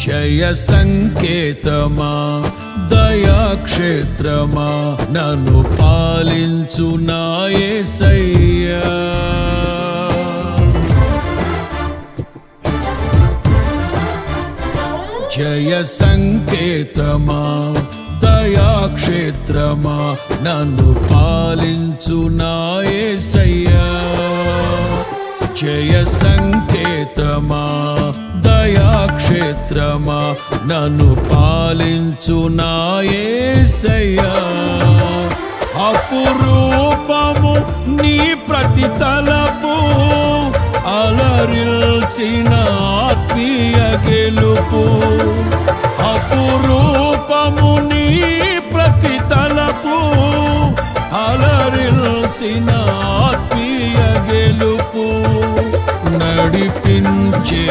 జయ సంకేతమా దయాక్షేత్రమా నన్ను పాలించు నా యేసయ్యా. జయ సంకేతమా దయాక్షేత్రమా నన్ను పాలించు నా యేసయ్యా. జయ సంకేతమా దయాక్షేత్రమా నన్ను పాలించు నా యేసయ్యా. అపురూపము నీ ప్రతి తలపు అలరిల్చిన ఆత్మీయ గెలుపు. అపురూపము నీ ప్రతి తలపు అలరిల్చిన ఆత్మీయ గెలుపు. నడిపించే